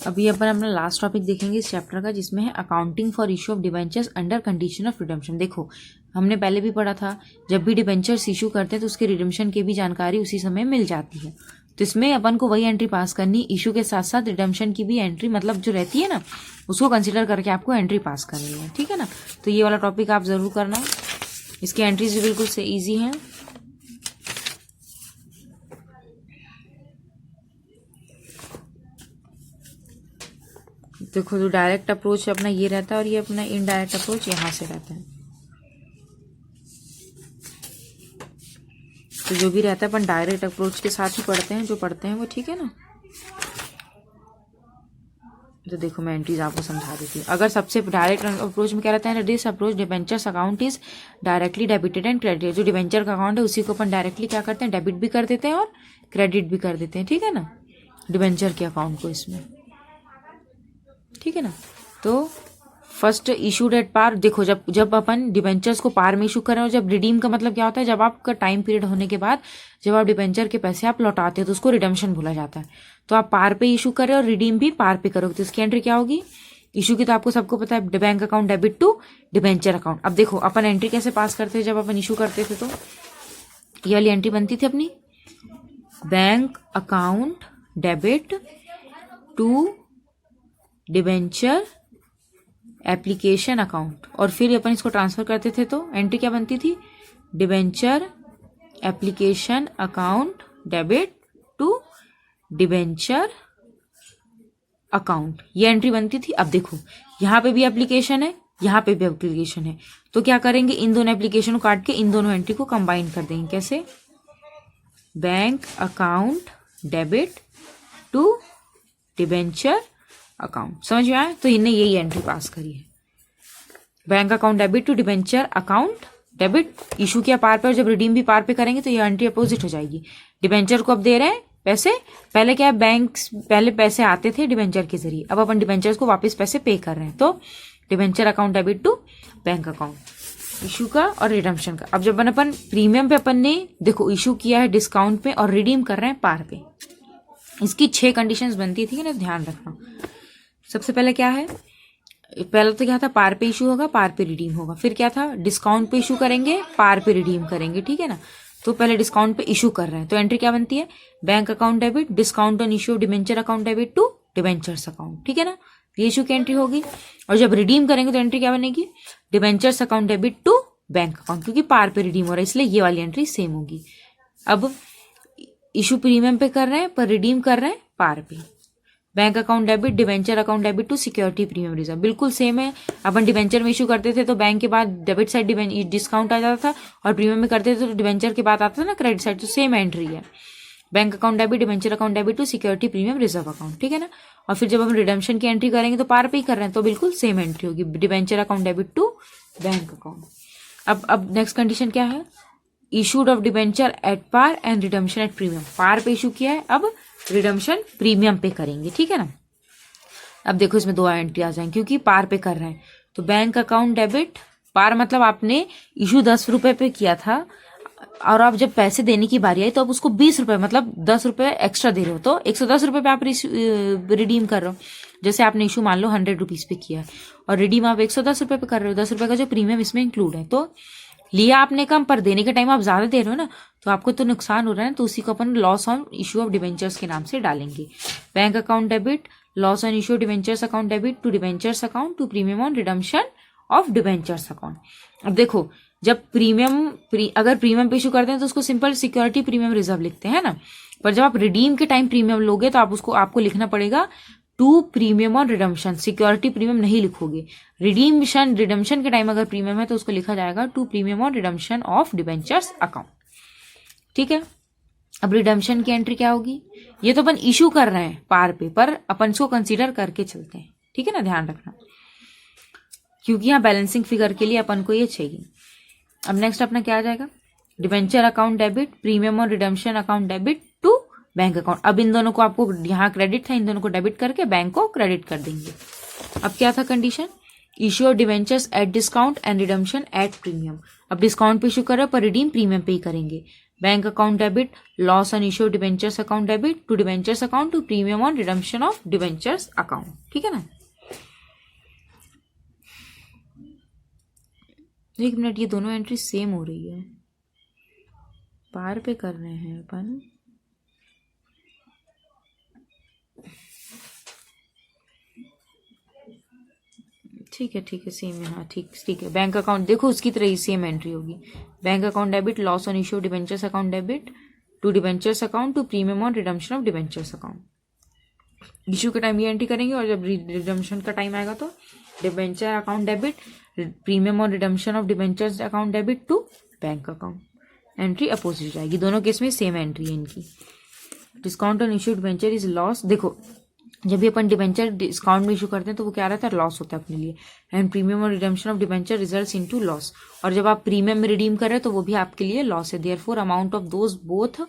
अभी अपन अपना last topic देखेंगे इस चैप्टर का, जिसमें है accounting for issue of debentures under condition of redemption. देखो हमने पहले भी पढ़ा था, जब भी डिबेंचर्स इशू करते हैं तो उसके रिडेम्पशन की भी जानकारी उसी समय मिल जाती है। तो इसमें अपन को वही एंट्री पास करनी, इशू के साथ साथ रिडेम्पशन की भी एंट्री, मतलब जो रहती है ना, उसको कंसिडर करके आपको एंट्री पास करनी है। ठीक है ना, तो ये वाला टॉपिक आप जरूर करना। इसकी एंट्रीज भी बिल्कुल से ईजी है। देखो जो डायरेक्ट अप्रोच अपना ये रहता है और ये अपना इनडायरेक्ट अप्रोच यहाँ से रहता है। तो जो भी रहता है अपन डायरेक्ट अप्रोच के साथ ही पढ़ते हैं, जो पढ़ते हैं वो। ठीक है ना, तो देखो मैं एंट्रीज आपको समझा देती हूँ। अगर सबसे डायरेक्ट अप्रोच में क्या रहता है, this approach debentures account is directly debited and credited. जो डिबेंचर का अकाउंट है उसी को अपन डायरेक्टली क्या करते हैं, डेबिट भी कर देते हैं और क्रेडिट भी कर देते हैं। ठीक है ना, डिबेंचर के अकाउंट को इसमें। ठीक है ना, तो फर्स्ट इशूड एट पार। देखो जब अपन डिबेंचर्स को पार में इशू करें, और जब रिडीम का मतलब क्या होता है, जब आपका टाइम पीरियड होने के बाद जब आप डिबेंचर के पैसे आप लौटाते हो तो उसको रिडेम्पशन बोला जाता है। तो आप पार पे इशू करें और रिडीम भी पार पे करोगे तो इसकी एंट्री क्या होगी। इशू की तो आपको सबको पता है, bank account debit to debenture account. अब देखो अपन एंट्री कैसे पास करते थे, जब अपन इशू करते थे तो ये वाली एंट्री बनती थी अपनी, bank account debit to debenture application account, और फिर अपन इसको ट्रांसफर करते थे तो एंट्री क्या बनती थी, debenture application account debit to debenture account, ये एंट्री बनती थी। अब देखो यहाँ पे भी एप्लीकेशन है, यहाँ पे भी एप्लीकेशन है, तो क्या करेंगे, इन दोनों एप्लीकेशन को काट के इन दोनों एंट्री को कंबाइन कर देंगे। कैसे, bank account debit to debenture account. समझ में आया, तो इन्हें यही एंट्री पास करी है, bank account debit to debenture account debit. Issue किया पार पे, और जब रिडीम भी पार पे करेंगे तो ये एंट्री अपोजिट हो जाएगी। डिबेंचर को अब दे रहे हैं पैसे, पहले क्या है, बैंक पहले पैसे आते थे डिबेंचर के जरिए, अब अपन डिबेंचर्स को वापस पैसे पे कर रहे हैं, तो debenture account debit to bank account, issue का और रिडम्पशन का। अब जब अपन प्रीमियम पे अपन ने देखो इशू किया है डिस्काउंट पे और रिडीम कर रहे हैं पार पे, इसकी 6 कंडीशंस बनती थी ना, ध्यान रखना। सबसे पहले क्या है, पहले तो क्या था, पार पे इशू होगा, पार पे रिडीम होगा। फिर क्या था, डिस्काउंट पे इशू करेंगे, पार पे रिडीम करेंगे। ठीक है ना, तो पहले डिस्काउंट पे इशू कर रहे हैं तो एंट्री क्या बनती है, bank account debit discount on issue debenture account debit to debentures account. ठीक है ना, ये इशू की एंट्री होगी। और जब रिडीम करेंगे तो एंट्री क्या बनेगी, debentures account debit to bank account, क्योंकि पार पे रिडीम हो रहा है इसलिए ये वाली एंट्री सेम होगी। अब इशू प्रीमियम पे कर रहे हैं पर रिडीम कर रहे हैं पार पे, bank account debit debenture account debit to security premium reserve, बिल्कुल सेम है। अपन डिबेंचर में इशू करते थे तो बैंक के बाद डेबिट साइड डिस्काउंट आ जाता था, और प्रीमियम में करते थे तो डिबेंचर के बाद आता था ना क्रेडिट साइड, तो सेम एंट्री है, bank account debit debenture account debit to security premium reserve account. ठीक है ना, और फिर जब हम रिडेम्पशन की एंट्री करेंगे तो पार पे ही कर रहे हैं तो बिल्कुल सेम एंट्री होगी, debenture account debit to bank account. अब नेक्स्ट कंडीशन क्या है, issued of debenture at par and redemption at premium. Par पे इशू किया है, अब रिडेम्पशन प्रीमियम पे करेंगे। ठीक है ना, अब देखो इसमें 2 एंट्री आ जाएंगे क्योंकि पार पे कर रहे हैं, तो बैंक अकाउंट डेबिट पार मतलब आपने इशू 10 रुपए पे किया था, और आप जब पैसे देने की बारी आई तो आप उसको 20 रुपए मतलब 10 रुपए एक्स्ट्रा दे रहे हो, तो 110 रुपए पे आप रिडीम कर रहे हो। जैसे आपने इशू मान लो 100 रुपीज पे किया है और रिडीम आप 110 रुपए पे कर रहे हो, 10 रुपए का जो प्रीमियम इसमें इंक्लूड है, तो लिया आपने कम पर देने के टाइम आप ज्यादा दे रहे हो ना, तो आपको तो नुकसान हो रहा है, तो उसी को अपन loss on issue of debentures के नाम से डालेंगे। Bank account debit loss on issue debentures account debit to debentures account to premium on redemption of debentures account. अब देखो जब अगर प्रीमियम पे इशू करते हैं तो उसको सिंपल सिक्योरिटी प्रीमियम रिजर्व लिखते हैं ना, पर जब आप रिडीम के टाइम प्रीमियम लोगे तो आपको लिखना पड़ेगा to premium on redemption, security premium नहीं लिखोगे। रिडम्पशन के टाइम अगर प्रीमियम है तो उसको लिखा जाएगा to premium on redemption of debentures account. ठीक है, अब रिडम्पशन की एंट्री क्या होगी, ये तो अपन इशू कर रहे हैं पार पे, पर अपन इसको कंसीडर करके चलते हैं। ठीक है ना, ध्यान रखना, क्योंकि यहाँ बैलेंसिंग फिगर के लिए अपन को ये चाहिए। अब नेक्स्ट अपना क्या आ जाएगा, debenture account debit premium on redemption account debit to bank account. अब इन दोनों को आपको यहाँ क्रेडिट था, इन दोनों को डेबिट करके बैंक को क्रेडिट कर देंगे। अब क्या था condition, issue of debentures at discount and redemption at premium. अब डिस्काउंट पे इशू कर रहे हो पर रिडीम प्रीमियम पे ही करेंगे। Bank account debit loss on issue debentures account debit to debentures account to premium on redemption of debentures account, ठीक है ना। एक मिनट, ये दोनों एंट्री सेम हो रही है, पार पे कर रहे हैं अपन। ठीक है सेम है, हाँ ठीक है। बैंक अकाउंट देखो उसकी तरह ही सेम एंट्री होगी। Bank account debit loss on issue debentures account debit to debentures account to premium on redemption of debentures account. Issue के टाइम ये एंट्री करेंगे और जब रिडम्पशन का टाइम आएगा तो debenture account debit premium on redemption of debentures account debit to bank account, entry opposite आएगी। दोनों केस में सेम एंट्री है इनकी। Discount on issued debenture is loss. देखो जब भी अपन डिबेंचर डिस्काउंट में इशू करते हैं तो वो क्या रहता है, लॉस होता है अपने लिए। एंड प्रीमियम और redemption of debenture results into loss. और जब आप प्रीमियम में रिडीम कर रहे हैं तो वो भी आपके लिए लॉस है। Therefore amount of those both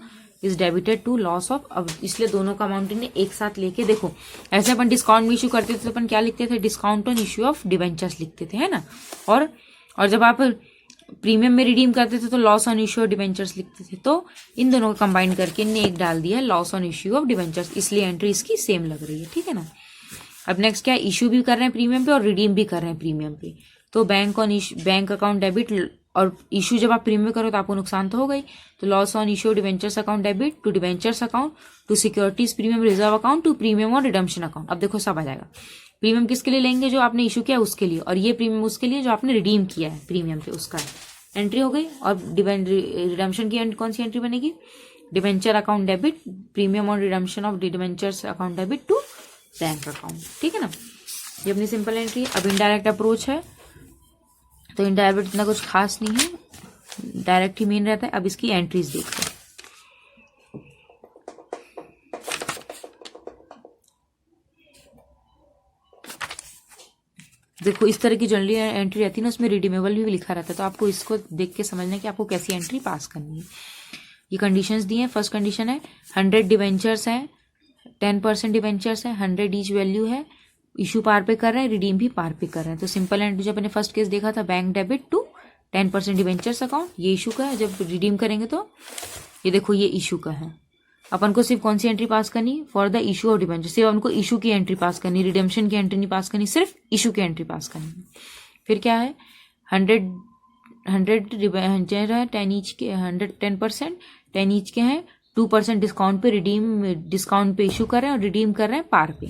is debited to loss of. अब इसलिए दोनों का अमाउंट इन्हें एक साथ लेके देखो, ऐसे अपन डिस्काउंट में इशू करते थे तो अपन क्या लिखते थे, discount on issue of debentures लिखते थे, है ना। और जब आप प्रीमियम में रिडीम करते थे तो loss on issue of debentures लिखते थे। तो इन दोनों को कंबाइन करके इनने एक डाल दिया है loss on issue of debentures, इसलिए एंट्री इसकी सेम लग रही है, ठीक है ना। अब नेक्स्ट क्या है, इशू भी कर रहे हैं प्रीमियम पे और रिडीम भी कर रहे हैं प्रीमियम पे। तो बैंक अकाउंट डेबिट और इशू जब आप प्रीमियम करो तो आपको नुकसान तो हो गई। तो loss on issue debentures account debit to debentures account to securities premium reserve account to premium और रिडम्पशन अकाउंट। अब देखो सब आ जाएगा। प्रीमियम किसके लिए लेंगे, जो आपने इशू किया उसके लिए, और ये प्रीमियम उसके लिए जो आपने रिडीम किया है प्रीमियम पे, उसका एंट्री हो गई। और रिडम्पशन की कौन सी एंट्री बनेगी, डिबेंचर अकाउंट डेबिट प्रीमियम और redemption of debentures account debit to bank account, ठीक है ना। ये अपनी सिंपल एंट्री। अब इनडायरेक्ट अप्रोच है तो इनडायरेक्ट इतना कुछ खास नहीं है, डायरेक्ट ही मेन रहता है। अब इसकी एंट्रीज देखते हैं। देखो इस तरह की जनरली एंट्री रहती है ना, उसमें रिडीमेबल भी लिखा रहता है, तो आपको इसको देख के समझना है कि आपको कैसी एंट्री पास करनी है। ये कंडीशंस दी हैं। फर्स्ट कंडीशन है 100 डिवेंचर्स हैं, 10% डिवेंचर्स हैं, 100 ईच वैल्यू है, इशू पार पे कर रहे हैं, रिडीम भी पार पे कर रहे हैं। तो सिंपल एंट्री जो अपने फर्स्ट केस देखा था, bank debit to 10% debentures account, ये इशू का है। जब रिडीम करेंगे तो ये देखो ये इशू का है। अपन को सिर्फ कौन सी एंट्री पास करनी, for the issue of debenture, सिर्फ हमको इशू की एंट्री पास करनी, रिडेम्पशन की एंट्री नहीं पास करनी, सिर्फ इशू की एंट्री पास करनी। फिर क्या है 100 डिबेंचर है, 10 ईच के 10% 10 ईच के हैं, 2% डिस्काउंट पे रिडीम, डिस्काउंट पे इशू कर रहे हैं और रिडीम कर रहे हैं पार पे।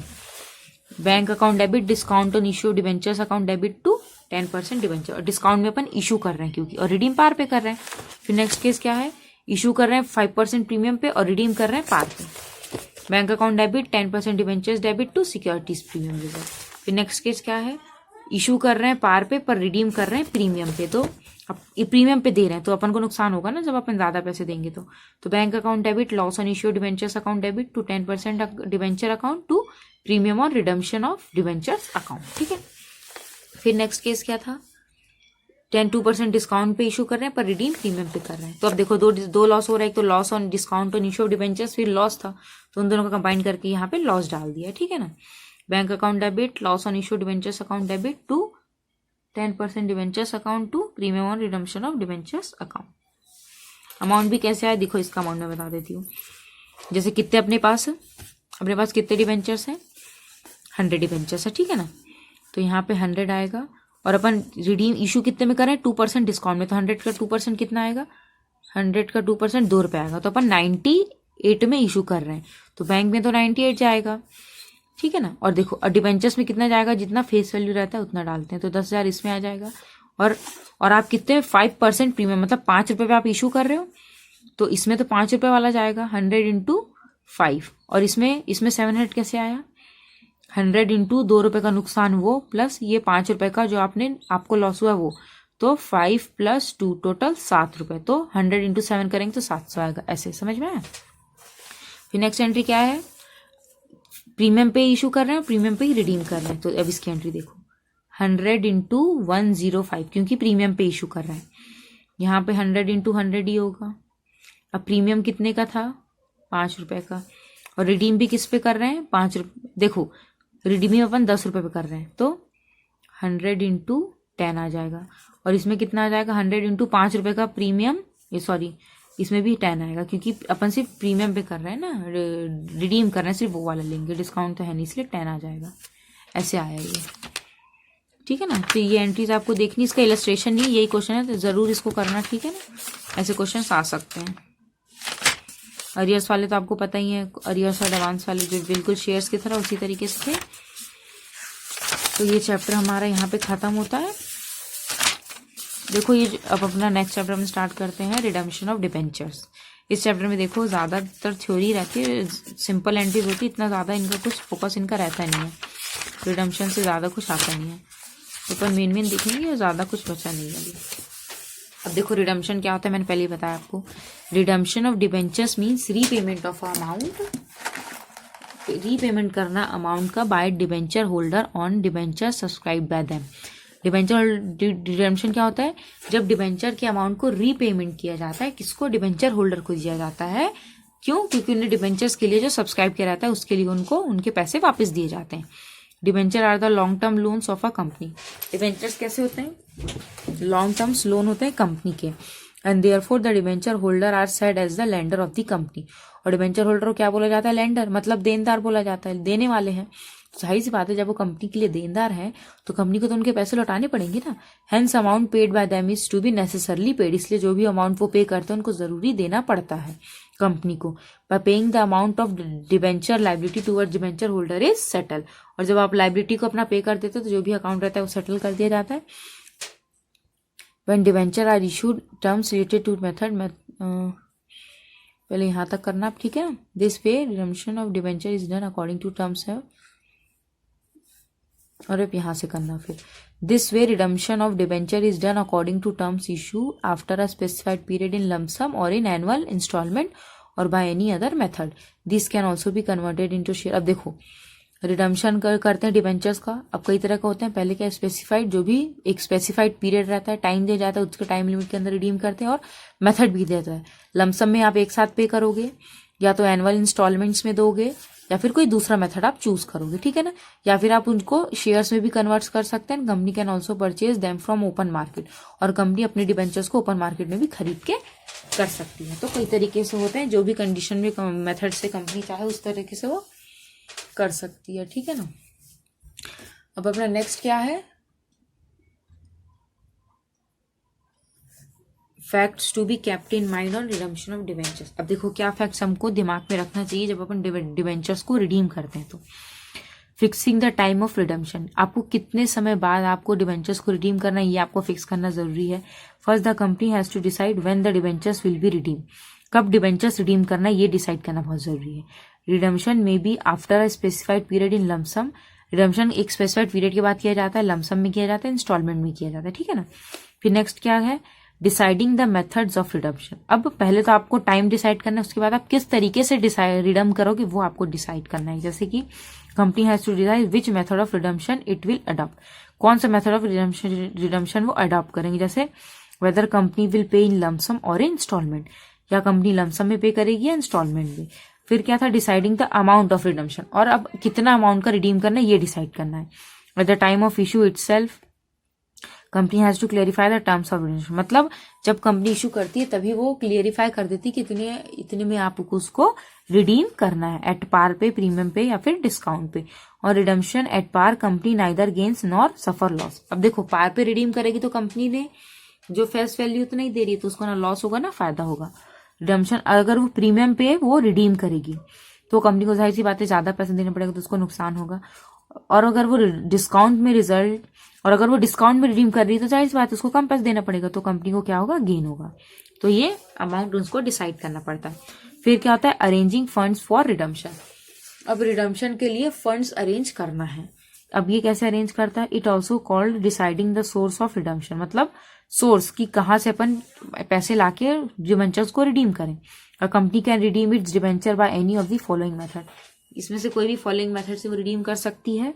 Bank account debit discount on issue debentures account debit to 10% debenture, और डिस्काउंट में अपन इशू कर रहे हैं क्योंकि, और रिडीम पार पे कर रहे हैं। फिर नेक्स्ट केस क्या है, इशू कर रहे हैं 5% प्रीमियम पे और रिडीम कर रहे हैं पार पे। Bank account debit 10% debentures debit to securities premium reserve. फिर नेक्स्ट केस क्या है, इशू कर रहे हैं पार पे पर रिडीम कर रहे हैं प्रीमियम पे। तो अब ये प्रीमियम पे दे रहे हैं तो अपन को नुकसान होगा ना जब अपन ज्यादा पैसे देंगे तो bank account debit loss on issue debentures account debit to 10% debenture account to premium और रिडम्पशन ऑफ डिबेंचर्स अकाउंट, ठीक है। फिर नेक्स्ट केस क्या था, 2% डिस्काउंट पे इशू कर रहे हैं पर रिडीम प्रीमियम पे कर रहे हैं। तो अब देखो दो लॉस हो रहा है, एक तो loss on discount on issue of debentures, फिर लॉस था तो उन दोनों को कंबाइन करके यहाँ पे लॉस डाल दिया, ठीक है ना। Bank account debit loss on issue debentures account debit to 10% debentures account to premium on redemption of debentures account. Amount भी कैसे आया देखो, इसका अमाउंट मैं बता देती हूँ। जैसे कितने अपने पास कितने डिबेंचर्स हैं, 100 डिबेंचर्स है, ठीक है ना। तो यहाँ पे 100 आएगा और अपन रिडीम इशू कितने में करें, 2% डिस्काउंट में, तो 100 का 2% कितना आएगा, 100 का 2% ₹2 आएगा। तो अपन 98 में इशू कर रहे हैं तो बैंक में तो 98 जाएगा, ठीक है ना। और देखो और डिबेंचर्स में कितना जाएगा, जितना फेस वैल्यू रहता है उतना डालते हैं, तो 10,000 इसमें आ जाएगा। और आप कितने 5% प्रीमियम, मतलब ₹5 पे आप इशू कर रहे हो तो इसमें तो ₹5 वाला जाएगा, 100 × 5। और इसमें 700 कैसे आया, 100 × ₹2 का नुकसान वो प्लस ये ₹5 का जो आपको लॉस हुआ वो, तो 5 + 2 टोटल ₹7। तो 100 × 7 करेंगे तो 700 आएगा। ऐसे समझ में आया। फिर नेक्स्ट एंट्री क्या है, प्रीमियम पे इशू कर रहे हैं, प्रीमियम पे ही रिडीम कर रहे हैं। तो अब इसकी एंट्री देखो 100 × 105, क्योंकि प्रीमियम पे इशू कर रहे हैं, यहाँ पे 100 × 100 ही होगा। अब प्रीमियम कितने का था, ₹5 का, और रिडीम भी किस पे कर रहे हैं, ₹5। देखो रिडीम अपन ₹10 पे कर रहे हैं तो 100 × 10 आ जाएगा। और इसमें कितना आ जाएगा, 100 × ₹5 का प्रीमियम, इसमें भी 10 आएगा, क्योंकि अपन सिर्फ प्रीमियम पे कर रहे हैं ना, रिडीम कर रहे हैं, सिर्फ वो वाला लेंगे, डिस्काउंट तो है नहीं, इसलिए 10 आ जाएगा। ऐसे आया ये, ठीक है ना। तो ये एंट्रीज आपको देखनी, इसका इलस्ट्रेशन नहीं, यही क्वेश्चन है तो जरूर इसको करना, ठीक है ना। ऐसे क्वेश्चन आ सकते हैं। अरियर्स वाले तो आपको पता ही है, अरियर्स और एडवांस वाले जो बिल्कुल शेयर्स की तरह उसी तरीके से थे। तो ये चैप्टर हमारा यहाँ पे खत्म होता है। देखो ये अब अपना नेक्स्ट चैप्टर हम स्टार्ट करते हैं, रिडम्पशन ऑफ डिबेंचर्स। इस चैप्टर में देखो ज्यादातर थ्योरी रहती है, सिंपल एंट्रीज होती है, इतना ज्यादा इनका कुछ फोकस इनका रहता नहीं है, रिडम्पशन से ज्यादा कुछ आता नहीं है। ऊपर मेन देखेंगे और ज्यादा कुछ बचा नहीं है अभी। अब देखो रिडम्पशन क्या होता है, मैंने पहले ही बताया आपको। Redemption of debentures means repayment of amount, repayment करना अमाउंट का by debenture holder on debenture subscribe by them. Debenture redemption क्या होता है, जब डिबेंचर के अमाउंट को रीपेमेंट किया जाता है, किसको, डिबेंचर होल्डर को दिया जाता है। क्यों, क्योंकि उन्हें डिबेंचर्स के लिए जो सब्सक्राइब किया जाता है उसके लिए उनको उनके पैसे वापस दिए जाते हैं। Debenture are the long term loans of a company. Debentures कैसे होते हैं, लॉन्ग टर्म्स लोन होते हैं कंपनी के, and therefore the debenture holder are said as the lender of the company. और डिबेंचर होल्डर को क्या बोला जाता है, लेंडर, मतलब देनदार बोला जाता है, देने वाले हैं। सही सी बात है, जब वो कंपनी के लिए देनदार है तो कंपनी को तो उनके पैसे लौटाने पड़ेंगे ना। Hence amount paid by them is to be necessarily paid, इसलिए जो भी अमाउंट वो पे करते हैं उनको जरूरी देना पड़ता है कंपनी को। Bye paying the amount of debenture liability towards debenture holder is settle. और जब आप लाइबिलिटी को अपना पे कर देते हो तो जो भी अकाउंट रहता है वो सेटल कर दिया जाता है। When debenture are issued terms related to method, पहले यहाँ तक करना आप, ठीक है ना। This way redemption of debenture is done according to terms है, और अब यहाँ से करना फिर। This way redemption of debenture is done according to terms issue after a specified period in lump sum और इन एनुअल इंस्टॉलमेंट और by any other method. This can also be converted into share. अब देखो redemption करते हैं debentures का, अब कई तरह का होते हैं। पहले क्या, स्पेसिफाइड, जो भी एक स्पेसिफाइड पीरियड रहता है, टाइम दिया जाता है, उसके टाइम लिमिट के अंदर रिडीम करते हैं, और मेथड भी देता है। लमसम में आप एक साथ पे करोगे, या तो एनुअल इंस्टॉलमेंट्स में दोगे, या फिर कोई दूसरा मेथड आप चूज करोगे, ठीक है ना। या फिर आप उनको शेयर्स में भी कन्वर्ट कर सकते हैं। Company can also purchase them from open market, और कंपनी अपने डिबेंचर्स को ओपन मार्केट में भी खरीद के कर सकती है। तो कई तरीके से होते हैं, जो भी कंडीशन में मेथड से कंपनी चाहे उस तरीके से वो कर सकती है, ठीक है ना। अब अपना नेक्स्ट क्या है, facts to be kept in mind on redemption of debentures. अब देखो क्या फैक्ट्स हमको दिमाग में रखना चाहिए जब अपन डिबेंचर्स को रिडीम करते हैं। तो fixing the time of redemption, आपको कितने समय बाद आपको डिबेंचर्स को रिडीम करना है, ये आपको फिक्स करना जरूरी है। First the company has to decide when the debentures will be redeem, कब डिबेंचर्स रिडीम करना है ये डिसाइड करना बहुत जरूरी है। रिडम्पशन में be after a specified period in lump sum, redemption एक स्पेसिफाइड पीरियड के बाद किया जाता है, लमसम में किया जाता है, इंस्टॉलमेंट में किया जाता है, ठीक है ना। फिर नेक्स्ट क्या है, deciding the methods of redemption. अब पहले तो आपको टाइम डिसाइड करना है, उसके बाद आप किस तरीके से रिडम करोगे वो आपको डिसाइड करना है। जैसे कि company has to decide which method of redemption it will adopt, कौन सा मेथड ऑफ रिडम्पशन वो अडॉप्ट करेंगे। जैसे whether company will pay in lump sum और इंस्टॉलमेंट, या कंपनी लमसम में पे करेगी या इंस्टॉलमेंट में। फिर क्या था, deciding the amount of redemption, और अब कितना अमाउंट का रिडीम करना है ये डिसाइड करना है। At the time of issue itself company has to clarify the terms of redemption, मतलब जब कंपनी इशू करती है तभी वो क्लियरिफाई कर देती है कि इतने में आपको उसको रिडीम करना है, एट पार पे, प्रीमियम पे, या फिर डिस्काउंट पे। और redemption at par company neither gains nor suffer loss. अब देखो पार पे रिडीम करेगी तो कंपनी ने जो फेस वैल्यू तो नहीं दे रही है, तो उसको ना लॉस होगा ना फायदा होगा। रिडम्पशन अगर वो प्रीमियम पे वो रिडीम करेगी तो कंपनी को जाहिर सी बात है ज्यादा पैसे देने पड़ेगा, तो उसको नुकसान होगा। और अगर वो डिस्काउंट में रिडीम कर रही है तो जाहिर सी बात है उसको कम पैसे देना पड़ेगा, तो कंपनी को क्या होगा, गेन होगा। तो ये अमाउंट उसको डिसाइड करना पड़ता है। फिर क्या होता है, अरेंजिंग फंड्स फॉर रिडम्पशन। अब रिडम्पशन के लिए फंड्स अरेंज करना है। अब ये कैसे अरेंज करता है, it also called deciding the source of redemption, मतलब सोर्स की कहाँ से अपन पैसे लाके डिबेंचर्स को रिडीम करें। और company can redeem its debenture by any of the following method, इसमें से कोई भी फॉलोइंग मेथड से वो रिडीम कर सकती है।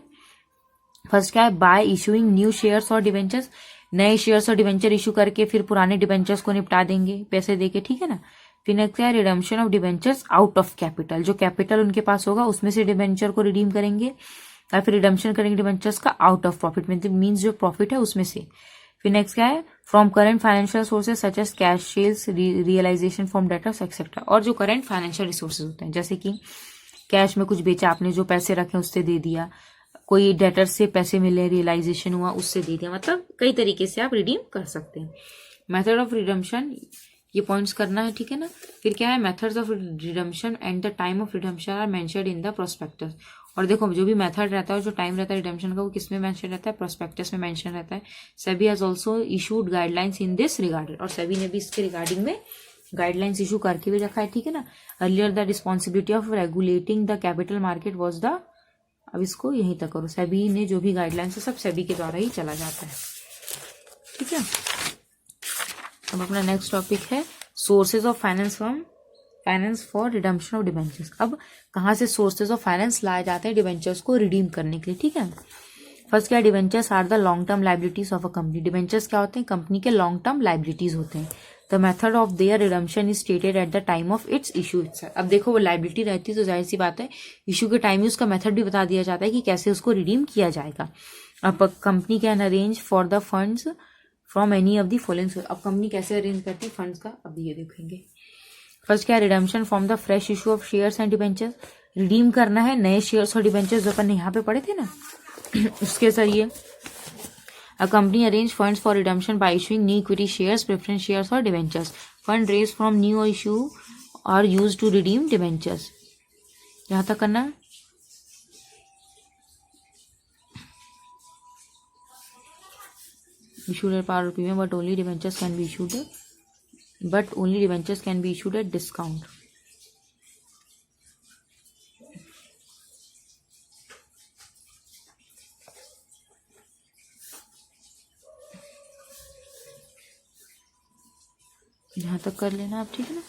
फर्स्ट क्या है, बाय इशूइंग न्यू शेयर्स और डिबेंचर्स, नए शेयर्स और डिबेंचर इशू करके फिर पुराने डिबेंचर्स को निपटा देंगे पैसे देके, ठीक है ना। फिर नेक्स्ट क्या है, redemption of debentures out of capital, जो कैपिटल उनके पास होगा उसमें से डिबेंचर को रिडीम करेंगे, या फिर रिडम्पशन करेंगे डिबेंचर्स का आउट ऑफ प्रॉफिट में, मीन्स जो प्रॉफिट है उसमें से। फिर नेक्स्ट क्या है, from current financial sources such as cash, sales, realisation from debtors etcetera. और जो करेंट फाइनेंशियल रिसोर्सेज होते हैं, जैसे कि कैश में कुछ बेचा आपने, जो पैसे रखे उससे दे दिया, कोई डेटर से पैसे मिले, रियलाइजेशन हुआ उससे दे दिया, मतलब कई तरीके से आप रिडीम कर सकते हैं। मेथड ऑफ रिडम्पशन, ये पॉइंट्स करना है, ठीक है ना। फिर क्या है, methods of redemption and the time of redemption are mentioned in the prospectus. और देखो जो भी मेथड रहता है और जो टाइम रहता है रिडम्पशन का, वो किसमें मेंशन रहता है, प्रोस्पेक्टस में मेंशन रहता है। SEBI has also issued guidelines in this regarded, और सेबी ने भी इसके रिगार्डिंग में गाइडलाइंस इशू करके भी रखा है, ठीक है ना। Earlier the responsibility of regulating the capital market was the, अब इसको यहीं तक करो, सेबी ने जो भी गाइडलाइंस है सब सेबी के द्वारा ही चला जाता है, ठीक है। अब अपना नेक्स्ट टॉपिक है sources of finance for redemption of debentures. अब कहाँ से सोर्सेज ऑफ फाइनेंस लाए जाते हैं डिबेंचर्स को रिडीम करने के लिए, ठीक है। फर्स्ट क्या, debentures are the long term liabilities of a company. Debentures क्या होते हैं, कंपनी के लॉन्ग टर्म लाइबिलिटीज होते हैं। The method of their redemption is stated eight the time of its issue itself. अब देखो वो लाइबिलिटी रहती है तो जाहिर सी बात है इशू के टाइम में उसका मेथड भी बता दिया जाता है कि कैसे उसको रिडीम किया जाएगा। अब company can arrange for the funds from any of the following source. अब कंपनी कैसे अरेंज करती है फंड्स का, अब ये देखेंगे। फर्स्ट क्या, redemption from the fresh issue of shares and debentures. Redeem करना है नए शेयर्स और डिबेंचर्स जो अपन यहाँ पे पढ़े थे ना उसके जरिए। A company arrange funds for redemption by issuing new equity shares, preference shares or debentures. Fund raised from new issue are used to redeem debentures. यहाँ तक करना है। Issued at par premium, but only debentures can be issued at discount. यहाँ तक कर लेना आप, ठीक है ना।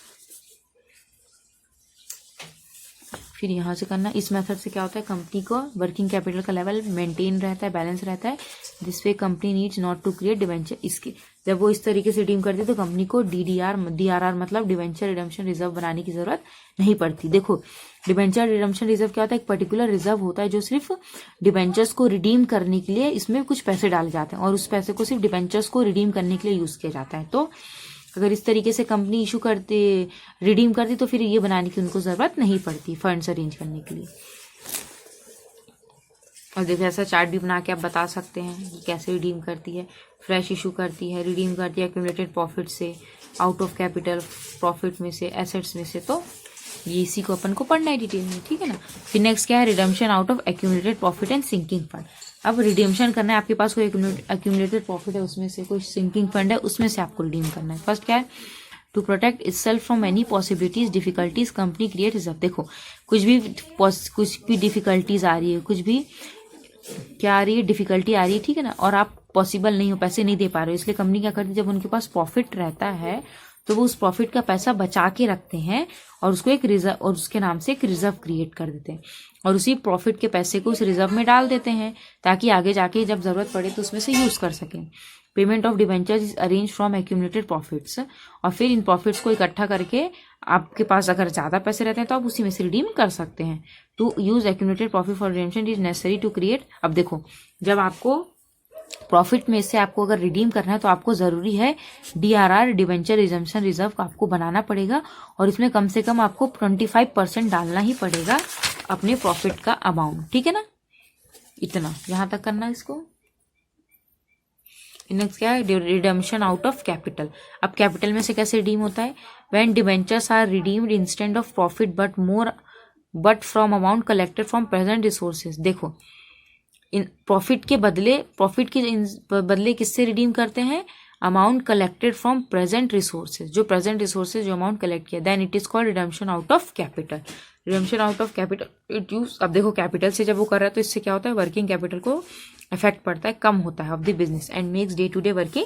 फिर यहाँ से करना, इस मेथड से क्या होता है, कंपनी को वर्किंग कैपिटल का लेवल मेंटेन रहता है, बैलेंस रहता है, जिस पे company needs not to create debenture. इसके जब वो इस तरीके से रिडीम करती है तो कंपनी को डीआरआर मतलब डिवेंचर रिडम्पशन रिजर्व बनाने की जरूरत नहीं पड़ती। देखो डिवेंचर रिडम्पशन रिजर्व क्या होता है, एक पर्टिकुलर रिजर्व होता है जो सिर्फ डिवेंचर्स को रिडीम करने के लिए इसमें कुछ पैसे डाले जाते हैं और उस पैसे को सिर्फ डिवेंचर्स को रिडीम करने के लिए यूज किया जाता है। तो अगर इस तरीके से कंपनी इशू करते रिडीम करती तो फिर ये बनाने की उनको जरूरत नहीं पड़ती फंड्स अरेंज करने के लिए। और देखो ऐसा चार्ट भी बना के आप बता सकते हैं कि कैसे रिडीम करती है, फ्रेश इशू करती है, रिडीम करती है एक्यूमुलेटेड प्रॉफिट से, आउट ऑफ कैपिटल प्रॉफिट में से, एसेट्स में से। तो ये इसी को अपन को पढ़ना है डिटेल में, ठीक है ना। फिर नेक्स्ट क्या है, redemption out of accumulated profit and sinking fund. अब रिडीम्शन करना है, आपके पास कोई एक्यूमुलेटेड प्रॉफिट है उसमें से, कोई सिंकिंग फंड है उसमें से आपको रिडीम करना है। फर्स्ट क्या है, to protect itself from any possibilities difficulties company create reserve. देखो कुछ भी डिफिकल्टीज आ रही है, कुछ भी क्या आ रही है, डिफिकल्टी आ रही है, ठीक है ना, और आप पॉसिबल नहीं हो, पैसे नहीं दे पा रहे हो, इसलिए कंपनी क्या करती है, जब उनके पास प्रॉफिट रहता है तो वो उस प्रॉफिट का पैसा बचा के रखते हैं और उसको एक रिजर्व और उसके नाम से एक रिजर्व क्रिएट कर देते हैं और उसी प्रॉफिट के पैसे को उस रिजर्व में डाल देते हैं ताकि आगे जाके जब जरूरत पड़े तो उसमें से यूज कर सकें। Payment of debentures is arrange from accumulated profits. और फिर इन प्रॉफिट्स को इकट्ठा करके आपके पास अगर ज्यादा पैसे रहते हैं तो आप उसी में से रिडीम कर सकते हैं। To use accumulated profit for redemption is necessary to create. अब देखो जब आपको प्रॉफिट में से आपको अगर रिडीम करना है तो आपको जरूरी है डीआरआर डिबेंचर रिजम्पशन रिजर्व का आपको बनाना पड़ेगा और इसमें कम से कम आपको 25% डालना ही पड़ेगा अपने प्रॉफिट का अमाउंट, ठीक है ना। इतना यहां तक करना इसको। नेक्स्ट क्या है, रिडम्पशन आउट ऑफ कैपिटल। अब कैपिटल में से कैसे रिडीम होता है, when debentures are redeemed instead of profit but from amount collected from present resources. देखो इन प्रॉफिट के बदले किससे रिडीम करते हैं, amount collected from present resources, जो प्रेजेंट रिसोर्सेज जो अमाउंट कलेक्ट किया, then it is called redemption out of capital. Redemption out of capital it use, अब देखो कैपिटल से जब वो कर रहा है तो इससे क्या होता है, वर्किंग कैपिटल को इफेक्ट पड़ता है, कम होता है of the business and makes day to day working.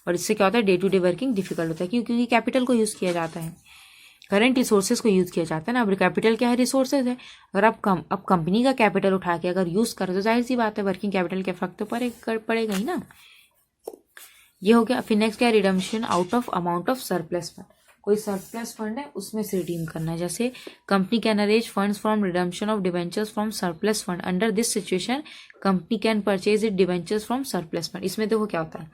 और इससे क्या होता है, day to day working difficult होता है क्योंकि कैपिटल को यूज किया जाता है, करंट रिसोर्सेज को यूज किया जाता है ना। अब कैपिटल क्या है, रिसोर्सेज है। अगर आप अब कंपनी का कैपिटल उठा के अगर यूज करें तो जाहिर सी बात है वर्किंग कैपिटल के इफेक्ट तो पड़ेगा ही ना। ये हो गया। फिर नेक्स्ट क्या है, redemption out of amount of surplus fund. कोई सरप्लस फंड है उसमें से रिडीम करना है, जैसे company can arrange funds from redemption of debentures from surplus fund. Under this situation company can purchase it debentures from surplus fund. इसमें देखो क्या होता है,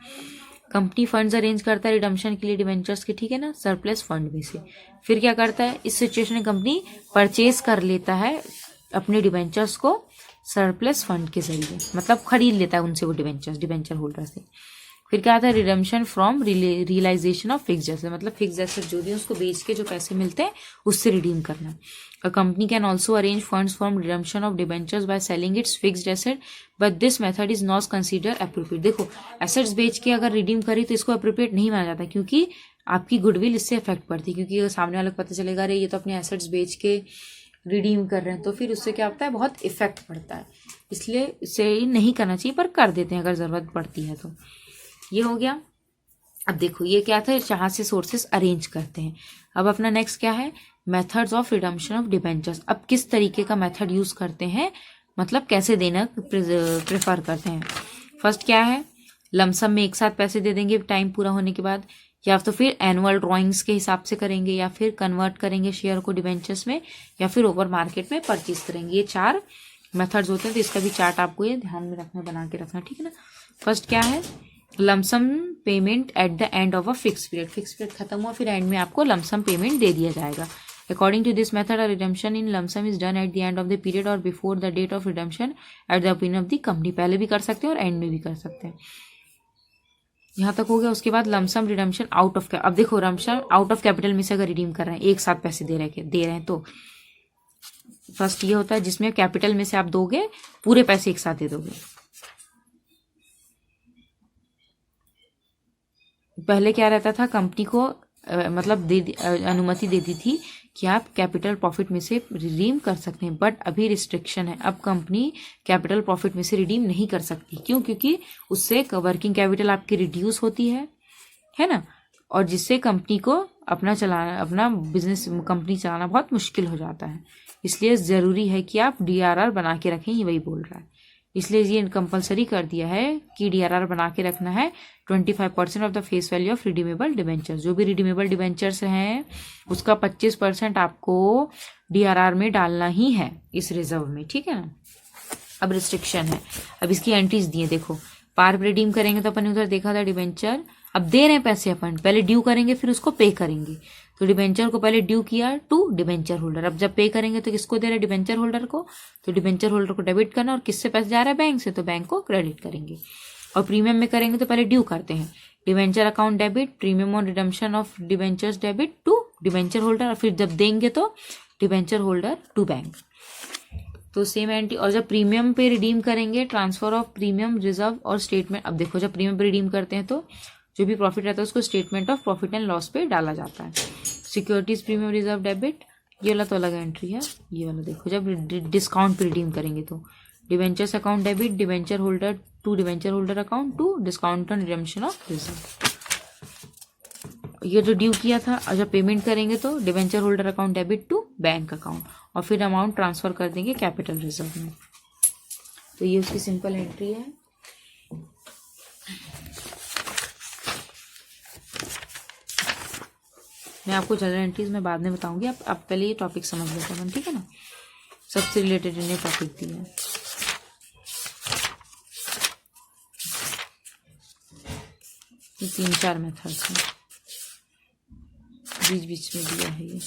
कंपनी फंड्स अरेंज करता है रिडम्पशन के लिए डिबेंचर्स के, ठीक है ना, सरप्लस फंड में से। फिर क्या करता है, इस सिचुएशन में कंपनी परचेज कर लेता है अपने डिबेंचर्स को सरप्लस फंड के जरिए, मतलब खरीद लेता है उनसे वो डिबेंचर्स, डिबेंचर होल्डर से। फिर क्या आता है, redemption from realisation of fixed asset, मतलब फिक्स्ड एसेट जो भी है उसको बेच के जो पैसे मिलते हैं उससे रिडीम करना। A company can also arrange funds from redemption of debentures by selling its fixed asset, but this method is not considered appropriate। देखो, एसेट्स बेच के अगर रिडीम करी तो इसको अप्रोप्रिएट नहीं माना जाता, क्योंकि आपकी गुडविल इससे इफेक्ट पड़ती है, क्योंकि अगर सामने वाले को पता चलेगा अरे ये तो अपने एसेट्स बेच के रिडीम कर रहे हैं, तो फिर उससे क्या होता है, बहुत इफेक्ट पड़ता है। इसलिए इसे नहीं करना चाहिए, पर कर देते हैं अगर जरूरत पड़ती है तो। ये हो गया। अब देखो ये क्या था, जहां से सोर्सेस अरेंज करते हैं। अब अपना नेक्स्ट क्या है, methods of redemption of debentures. अब किस तरीके का मेथड यूज करते हैं, मतलब कैसे देना प्रेफर करते हैं। फर्स्ट क्या है, लमसम में एक साथ पैसे दे देंगे टाइम पूरा होने के बाद, या तो फिर एनुअल ड्रॉइंग्स के हिसाब से करेंगे, या फिर कन्वर्ट करेंगे शेयर को डिबेंचर्स में, या फिर ओवर मार्केट में परचेज करेंगे। ये 4 मेथड्स होते हैं, तो इसका भी चार्ट आपको ये ध्यान में रखना, बना के रखना, ठीक है ना। फर्स्ट क्या है, lump sum payment eight the end of a fix period. Fix period खत्म हुआ, फिर एंड में आपको लमसम पेमेंट दे दिया जाएगा। According to this method a redemption in lump sum is done at the end of the period और before the date of redemption at the opinion of the company. पहले भी कर सकते हैं और एंड में भी कर सकते हैं। यहां तक हो गया। उसके बाद लमसम रिडम्पशन आउट ऑफ, अब देखो लमसम आउट ऑफ कैपिटल में से अगर रिडीम कर रहे हैं, एक साथ पैसे दे रहे हैं तो फर्स्ट ये होता है जिसमें कैपिटल में से आप दोगे, पूरे पैसे एक साथ दे दोगे। पहले क्या रहता था, कंपनी को मतलब अनुमति देती थी कि आप कैपिटल प्रॉफिट में से रिडीम कर सकते हैं, बट अभी रिस्ट्रिक्शन है। अब कंपनी कैपिटल प्रॉफिट में से रिडीम नहीं कर सकती। क्यों? क्योंकि उससे वर्किंग कैपिटल आपकी रिड्यूस होती है ना, और जिससे कंपनी को अपना बिजनेस, कंपनी चलाना बहुत मुश्किल हो जाता है। इसलिए जरूरी है कि आप DRR बना के रखें, ये वही बोल रहा है। इसलिए ये कंपलसरी कर दिया है कि DRR बना के रखना है 25% of the face value of redeemable debentures. जो भी रिडीमेबल डिबेंचर्स हैं उसका 25% आपको DRR में डालना ही है, इस रिजर्व में, ठीक है ना। अब रिस्ट्रिक्शन है, अब इसकी एंट्रीज दिए देखो। पार रिडीम करेंगे तो अपन उधर देखा था डिबेंचर, अब दे रहे हैं पैसे अपन, पहले ड्यू करेंगे फिर उसको पे करेंगे। तो डिबेंचर को पहले ड्यू किया टू डिबेंचर होल्डर, अब जब पे करेंगे तो किसको दे रहे हैं, डिबेंचर होल्डर को। तो डिबेंचर होल्डर को डेबिट करना, और किससे पैसे जा रहा है, बैंक से, तो बैंक को क्रेडिट करेंगे। और प्रीमियम में करेंगे तो पहले ड्यू करते हैं, debenture account debit, premium on redemption of debentures debit to debenture holder, और फिर जब देंगे तो डिबेंचर होल्डर टू बैंक। तो सेम एंट्री। और जब प्रीमियम पे रिडीम करेंगे, ट्रांसफर ऑफ प्रीमियम रिजर्व और स्टेटमेंट। अब देखो जब प्रीमियम पे रिडीम करते हैं तो जो भी प्रॉफिट रहता है उसको statement of profit and loss पे डाला जाता है। सिक्योरिटीज प्रीमियम रिजर्व डेबिट, ये वाला तो अलग एंट्री है। ये वाला देखो जब डिस्काउंट पे रिडीम करेंगे तो debentures account debit, debenture holder to debenture holder account to discount on redemption of reserve. ये जो ड्यू किया था, और जब पेमेंट करेंगे तो debenture holder account debit to bank account, और फिर अमाउंट ट्रांसफर कर देंगे कैपिटल रिजर्व में। तो ये उसकी सिंपल एंट्री है। मैं आपको जनरल एंट्रीज में बाद में बताऊंगी, आप पहले ये टॉपिक समझ लेते हैं, ठीक है ना। सबसे रिलेटेड इन्हें टॉपिक दिया है। ये 3-4 मेथड्स हैं, बीच बीच में दिया है ये।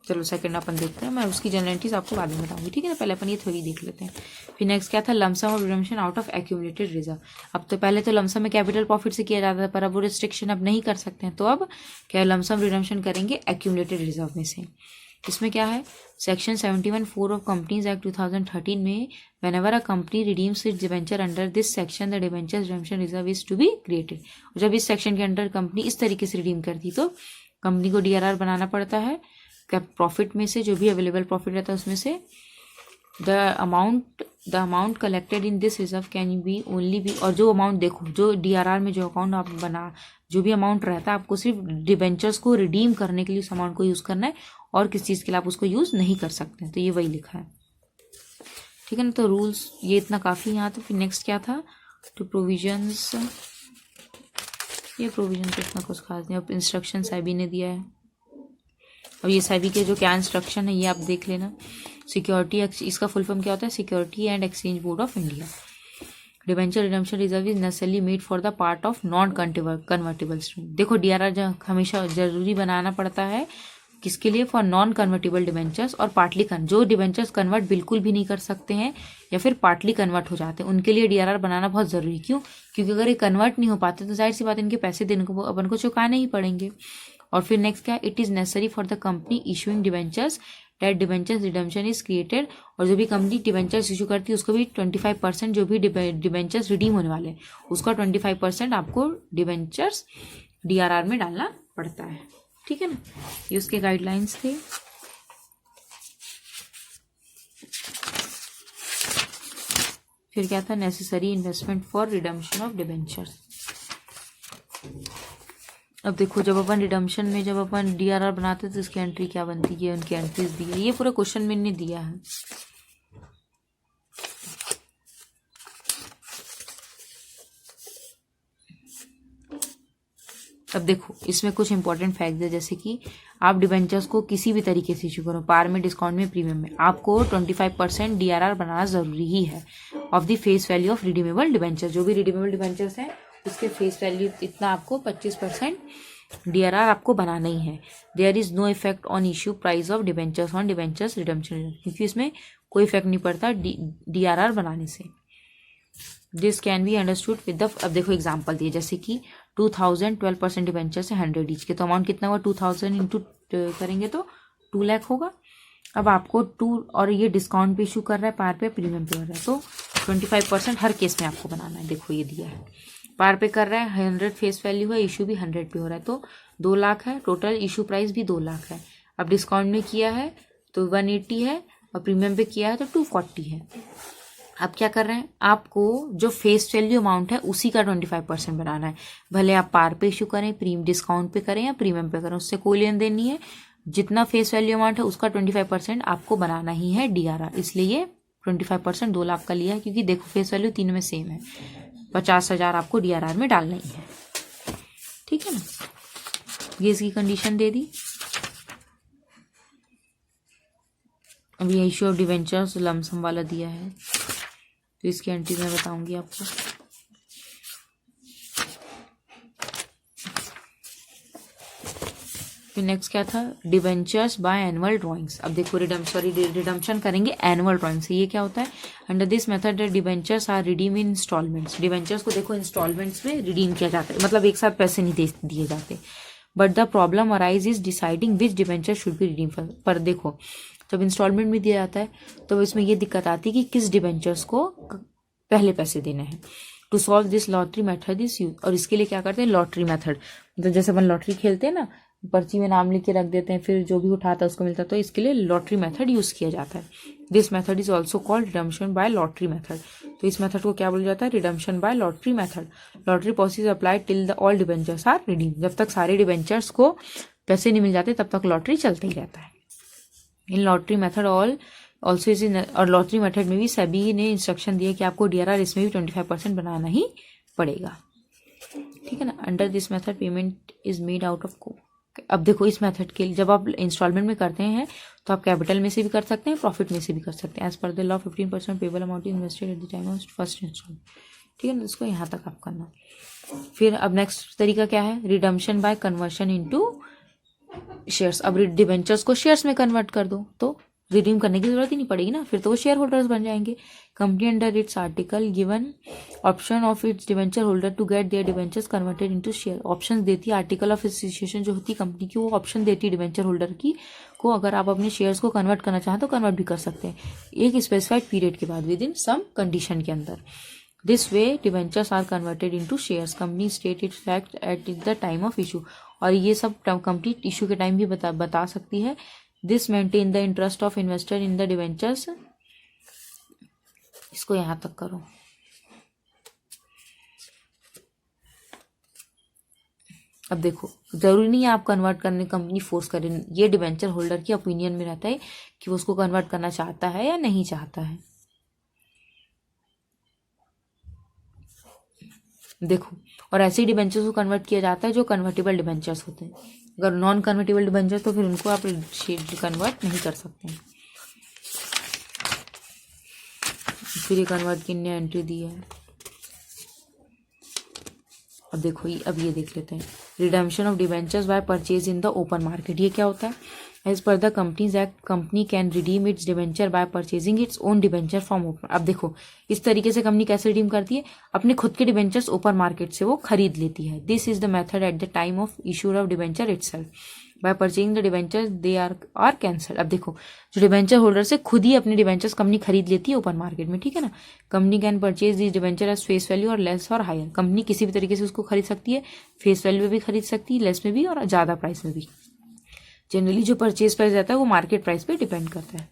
चलो सेकंड अपन देखते हैं, मैं उसकी जनरल एंट्रीज आपको बाद में बताऊंगी, ठीक है ना। पहले अपन ये थ्योरी देख लेते हैं। फिर नेक्स्ट क्या था, lump sum of redemption out of accumulated reserve. अब तो पहले तो लमसम में कैपिटल प्रॉफिट से किया जाता था, पर अब वो रिस्ट्रिक्शन अब नहीं कर सकते हैं, तो अब क्या लमसम रिडम्पशन करेंगे एक्यूमुलेटेड रिजर्व में से। इसमें क्या है, सेक्शन 71(4) ऑफ कंपनीज एक्ट 2013 में whenever a company redeems its debenture under this section the debenture redemption reserve is to be created। जब इस सेक्शन के अंडर कंपनी इस तरीके से रिडीम करती तो कंपनी को DRR बनाना पड़ता है, प्रॉफिट में से जो भी अवेलेबल प्रॉफिट रहता है उसमें से the amount collected in this reserve can be only be. और जो अमाउंट देखो, जो DRR में जो अकाउंट आप बना, जो भी अमाउंट रहता है आपको सिर्फ डिबेंचर्स को रिडीम करने के लिए उस अमाउंट को यूज करना है, और किस चीज के लिए आप उसको यूज नहीं कर सकते हैं। तो ये वही लिखा है, ठीक है ना। तो रूल्स ये इतना काफी यहाँ। तो फिर नेक्स्ट क्या था, तो प्रोविजंस। ये प्रोविजन तो इतना कुछ खास नहीं। अब इंस्ट्रक्शन सेबी ने दिया है, अब ये सेबी के जो क्या इंस्ट्रक्शन है ये आप देख लेना। सिक्योरिटी, इसका फुल फॉर्म क्या होता है? Security and exchange board of India. Debenture redemption reserve is necessarily made for the part of non convertible instrument. देखो DRR हमेशा जरूरी बनाना पड़ता है किसके लिए? फॉर नॉन कन्वर्टेबल डिबेंचर्स और पार्टली जो डिबेंचर्स कन्वर्ट बिल्कुल भी नहीं कर सकते हैं या फिर पार्टली कन्वर्ट हो जाते हैं, उनके लिए DRR बनाना बहुत जरूरी। क्यों? क्योंकि अगर ये कन्वर्ट नहीं हो पाते तो जाहिर सी बात इनके पैसे देने को अपन को चुकाने ही पड़ेंगे। और फिर नेक्स्ट क्या? It is necessary for the company issuing debentures debt debentures redemption is created. और जो भी कंपनी डिबेंचर्स इशू करती है उसको भी 25% जो भी डिबेंचर्स रिडीम होने वाले हैं उसका 25% आपको डिबेंचर्स DRR में डालना पड़ता है। ठीक है ना, ये उसके गाइडलाइंस थे। फिर क्या था? Necessary investment for redemption of debentures. अब देखो जब अपन रिडम्पशन में जब अपन DRR बनाते तो इसकी एंट्री क्या बनती है? उनकी एंट्रीज दी है, ये पूरा क्वेश्चन में इन्हें दिया है। अब देखो इसमें कुछ इंपॉर्टेंट फैक्ट है, जैसे कि आप डिबेंचर्स को किसी भी तरीके से इशू करो, पार में, डिस्काउंट में, प्रीमियम में, आपको 25% DRR बनाना जरूरी ही है of the face value of redeemable debenture. जो भी रिडीमेबल डिबेंचर्स हैं उसके फेस वैल्यू इतना आपको 25% DRR आपको बनाना ही है। There is no effect on issue price of debentures on debentures redemption, क्योंकि इसमें कोई इफेक्ट नहीं पड़ता DRR बनाने से। This can be understood with the, अब देखो एग्जाम्पल दिए, जैसे कि 2000 12% डिबेंचर्स है 100 ईच के, तो अमाउंट कितना हुआ? 2000 इंटू करेंगे तो 2 लाख होगा। अब आपको 2 और ये डिस्काउंट पे इशू कर रहा है, पार पे प्रीमियम पे हो रहा है, तो 25% हर केस में आपको बनाना है। देखो ये दिया है, पार पे कर रहा है 100 फेस वैल्यू है, इशू भी 100 पे हो रहा है, तो 2 लाख है टोटल, इशू प्राइस भी 2 लाख है। अब डिस्काउंट में किया है तो 180 है और प्रीमियम पे किया है तो 240 है। अब क्या कर रहे हैं? आपको जो फेस वैल्यू अमाउंट है उसी का 25% बनाना है, भले आप पार पे इशू करें, डिस्काउंट पे करें या प्रीमियम पे करें, उससे कोई लेन देन नहीं है। जितना फेस वैल्यू अमाउंट है उसका 25% आपको बनाना ही है DRR। इसलिए ये 25% 2 लाख का लिया है, क्योंकि देखो फेस वैल्यू तीनों में सेम है, 50,000 आपको DRR में डालना ही है। ठीक है ना, ये इसकी कंडीशन दे दी। अभी इशू ऑफ डिवेंचर्स लमसम वाला दिया है, तो इसकी एंट्री मैं बताऊंगी आपको। फिर नेक्स्ट क्या था? Debentures by annual drawings. अब देखो रिडम्पशन करेंगे एनुअल ड्राइंग से। ये क्या होता है? Under this method debentures are redeem in instalments. Debentures को देखो इंस्टॉलमेंट्स में रिडीम किया जाता है, मतलब एक साथ पैसे नहीं दिए जाते। But the problem arise is deciding which debenture should be redeem पर देखो जब इंस्टॉलमेंट में दिया जाता है तो इसमें ये दिक्कत आती है कि किस डिवेंचर्स को पहले पैसे देने हैं। To solve this lottery method is use, और इसके लिए क्या करते हैं? लॉटरी मेथड, मतलब जैसे अपन लॉटरी खेलते हैं ना, पर्ची में नाम लिख के रख देते हैं, फिर जो भी उठाता है उसको मिलता है, तो इसके लिए लॉटरी मेथड यूज किया जाता है। This method is also called redemption by lottery method. तो इस मेथड को क्या बोला जाता है? Redemption by lottery method. Lottery policy is applied till the all debentures are redeem. जब तक सारे डिबेंचर्स को पैसे नहीं मिल जाते तब तक लॉटरी चलता ही रहता है। In lottery method also is in, और लॉटरी मेथड में भी सभी ने इंस्ट्रक्शन दिया कि आपको DRR इसमें भी 25% बनाना ही पड़ेगा। ठीक है ना। Under this method payment is made out of को। अब देखो इस मेथड के लिए जब आप इंस्टॉलमेंट में करते हैं तो आप कैपिटल में से भी कर सकते हैं, प्रॉफिट में से भी कर सकते हैं। As per the law 15% payable amount invested at the time of first instalment. ठीक है ना, इसको यहाँ तक आप करना। फिर अब नेक्स्ट तरीका क्या है? Redemption by conversion into shares. अब डिबेंचर्स को शेयर्स में कन्वर्ट कर दो तो रिडीम करने की जरूरत ही नहीं पड़ेगी ना, फिर तो वो शेयर होल्डर्स बन जाएंगे। Company under its article given option of its debenture holder to get their debentures converted into share. Option देती है आर्टिकल ऑफ एसोसिएशन जो होती है कंपनी की, वो ऑप्शन देती है डिवेंचर होल्डर की को, अगर आप अपने शेयर्स को कन्वर्ट करना चाहें तो कन्वर्ट भी कर सकते हैं एक स्पेसिफाइड पीरियड के बाद, विद इन सम कंडीशन के अंदर। This way debentures are converted into shares. Company state it fact at the time of issue, और ये सब कंपनी इशू के टाइम भी बता सकती है। This maintain the interest of investor in the debentures. इसको यहां तक करो। अब देखो जरूरी नहीं है आप कन्वर्ट करने कंपनी फोर्स करें, ये डिवेंचर होल्डर की ओपिनियन में रहता है कि वो उसको कन्वर्ट करना चाहता है या नहीं चाहता है। देखो, और ऐसे डिबेंचर्स को कन्वर्ट किया जाता है जो कन्वर्टेबल डिबेंचर्स होते हैं। अगर नॉन कन्वर्टेबल डिबेंचर तो फिर उनको आप कन्वर्ट नहीं कर सकते हैं। फिर ये कन्वर्ट किन्ने एंट्री दी है। अब देखो अब ये देख लेते हैं, redemption of debentures by purchase in the open market. ये क्या होता है? As per the companies act company can redeem its debenture by purchasing its own debenture from open. अब देखो इस तरीके से कंपनी कैसे रिडीम करती है, अपने खुद के डिबेंचर्स ओपन मार्केट से वो खरीद लेती है। This is the method at the time of issuer of debenture itself by purchasing the debenture they are cancel. अब देखो जो डिबेंचर होल्डर से खुद ही अपने डिबेंचर्स कंपनी खरीद लेती है ओपन मार्केट में, ठीक है ना। Company can purchase this debenture as face value और लेस और हायर। कंपनी किसी भी तरीके से उसको खरीद सकती है, फेस वैल्यू में भी खरीद सकती है, लेस में भी और ज़्यादा प्राइस में भी। जनरली जो परचेज प्राइस रहता है वो मार्केट प्राइस पे डिपेंड करता है।